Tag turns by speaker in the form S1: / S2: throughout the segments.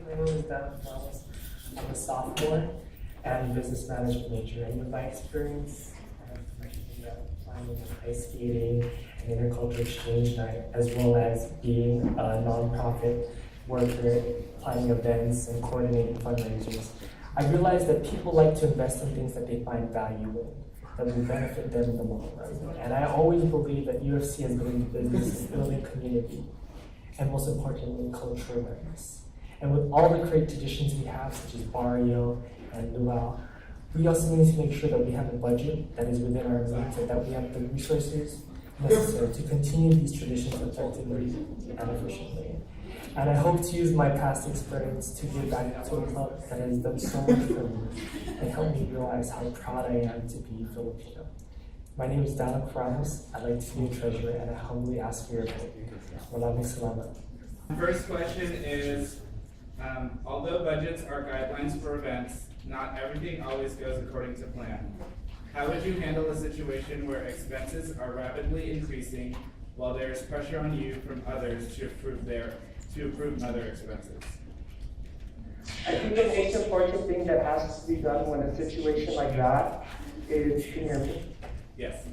S1: my name is Ramos. I'm a sophomore and business management major. And with my experience, planning ice skating and intercultural exchange night, as well as being a nonprofit worker, planning events and coordinating fundraisers, I realized that people like to invest in things that they find value in, that will benefit them in the long run. And I always believe that UFC has been in business building community, and most importantly, cultural awareness. And with all the great traditions we have, such as barrio and luau, we also need to make sure that we have a budget that is within our means and that we have the resources necessary to continue these traditions effectively and efficiently. And I hope to use my past experience to give back to a club that has done so much for me and help me realize how proud I am to be Filipino. My name is Danicole Ramos. I'd like to be a treasurer, and I humbly ask for your vote. Maraming salamat.
S2: First question is, although budgets are guidelines for events, not everything always goes according to plan. How would you handle a situation where expenses are rapidly increasing while there is pressure on you from others to approve other expenses?
S3: I think the most important thing that has to be done when a situation like that is, can you hear me?
S2: Yes.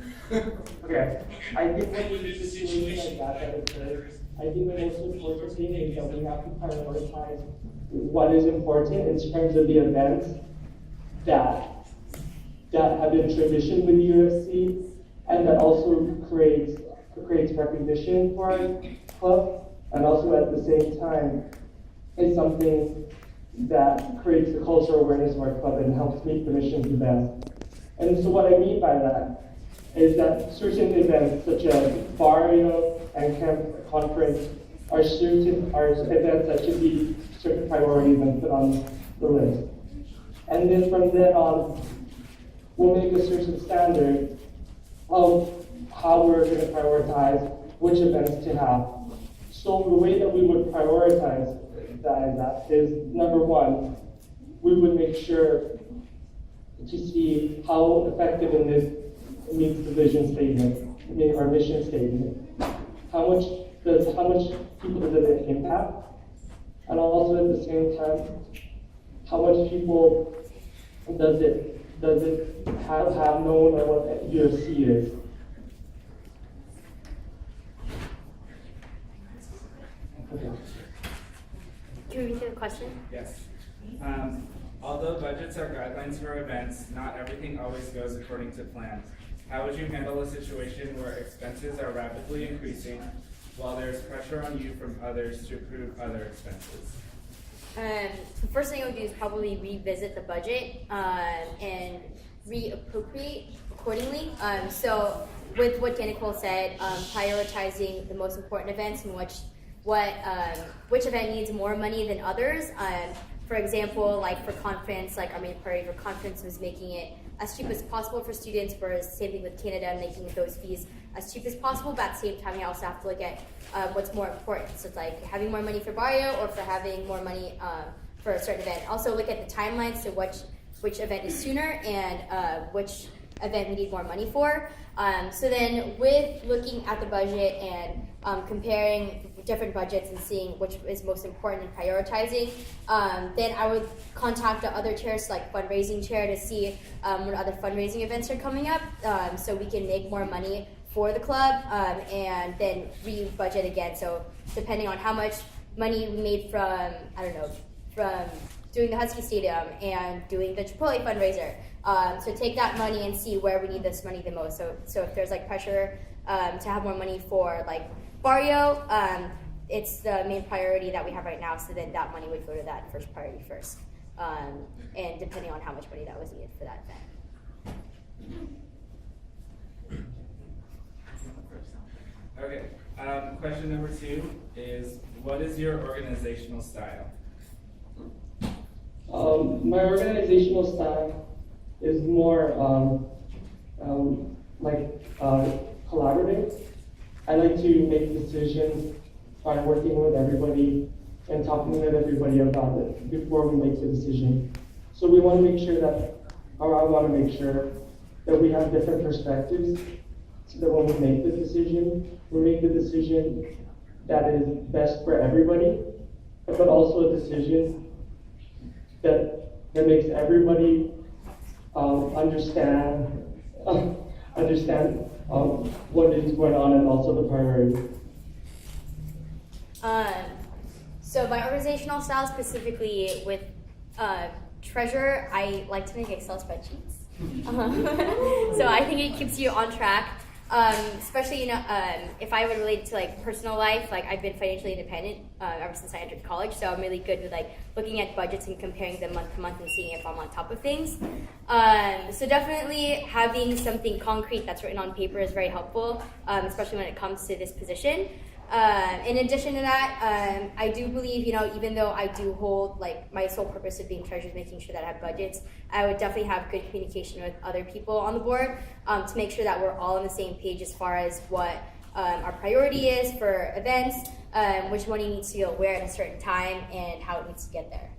S3: Okay. I think when you a situation like that occurs, I think the most important thing is that we have to prioritize what is important in terms of the events that have been tradition with UFC, and that also creates recognition for our club, and also at the same time is something that creates the cultural awareness of our club and helps make the mission the best. And so what I mean by that is that certain events such as barrio and camp conference are events that should be certain priorities and put on the list. And then from then on, we'll make a certain standard of how we're going to prioritize which events to have. So the way that we would prioritize that is, number one, we would make sure to see how effective in this meets the vision statement, our mission statement. How much people does it impact? And also at the same time, how much people does it have known what UFC is? Okay.
S4: Can you repeat the question?
S2: Yes. Although budgets are guidelines for events, not everything always goes according to plan. How would you handle a situation where expenses are rapidly increasing while there's pressure on you from others to approve other expenses?
S4: The first thing I would do is probably revisit the budget and reappropriate accordingly. So with what Danicole said, prioritizing the most important events and which event needs more money than others. For example, like for conference, like our main priority for conference was making it as cheap as possible for students, whereas same thing with Canada, making those fees as cheap as possible, but at the same time, we also have to look at what's more important. So it's like having more money for barrio or for having more money for a certain event. Also look at the timelines to which event is sooner and which event we need more money for. So then with looking at the budget and comparing different budgets and seeing which is most important and prioritizing, then I would contact the other chairs, like fundraising chair, to see what other fundraising events are coming up, so we can make more money for the club, and then re-budget again. So depending on how much money we made from, from doing the Husky Stadium and doing the Chipotle fundraiser, so take that money and see where we need this money the most. So if there's like pressure to have more money for like barrio, it's the main priority that we have right now, so then that money would go to that first priority first, and depending on how much money that was needed for that event.
S2: Okay, question number 2 is, what is your organizational style?
S3: My organizational style is more collaborative. I like to make decisions by working with everybody and talking with everybody about it before we make the decision. So we want to make sure that, or I want to make sure that we have different perspectives, so that when we make the decision, we make the decision that is best for everybody, but also a decision that makes everybody understand what is going on and also the priority.
S4: So my organizational style, specifically with treasurer, I like to make Excel spreadsheets. So I think it keeps you on track. Especially, if I would relate it to like personal life, like I've been financially independent ever since I entered college, so I'm really good with like looking at budgets and comparing them month to month and seeing if I'm on top of things. So definitely having something concrete that's written on paper is very helpful, especially when it comes to this position. In addition to that, I do believe, even though I do hold, like, my sole purpose of being treasurer is making sure that I have budgets, I would definitely have good communication with other people on the board to make sure that we're all on the same page as far as what our priority is for events, which money needs to go where at a certain time, and how it needs to get there.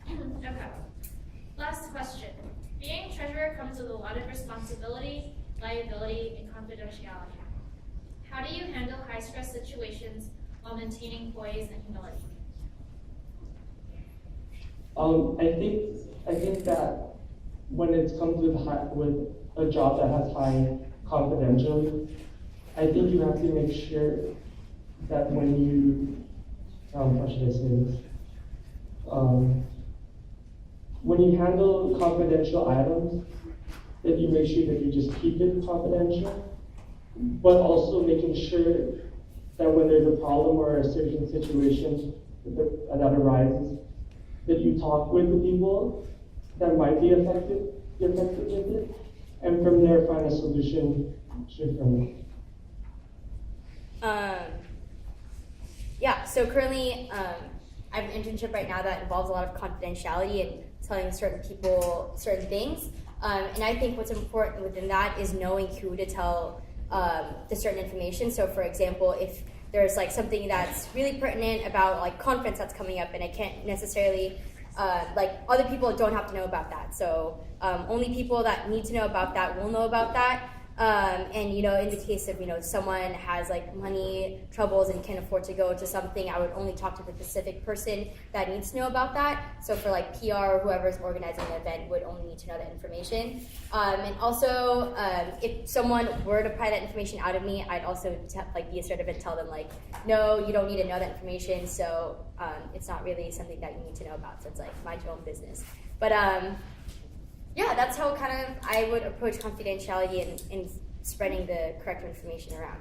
S5: Okay. Last question. Being treasurer comes with a lot of responsibility, liability, and confidentiality. How do you handle high-stress situations while maintaining poise and humility?
S3: I think that when it comes with a job that has high confidentiality, I think you have to make sure that when you, how should I say this? When you handle confidential items, that you make sure that you just keep it confidential, but also making sure that when there's a problem or a certain situation that arises, that you talk with the people that might be affected with it, and from there find a solution from it.
S4: Yeah, so currently I have an internship right now that involves a lot of confidentiality and telling certain people certain things. And I think what's important within that is knowing who to tell the certain information. So for example, if there's like something that's really pertinent about like conference that's coming up and I can't necessarily, like other people don't have to know about that. So only people that need to know about that will know about that. And in the case of, someone has like money troubles and can't afford to go to something, I would only talk to the specific person that needs to know about that. So for like PR or whoever's organizing the event would only need to know that information. And also, if someone were to pry that information out of me, I'd also be assertive and tell them like, no, you don't need to know that information. So it's not really something that you need to know about. So it's like mind your own business. But yeah, that's how kind of I would approach confidentiality and spreading the correct information around.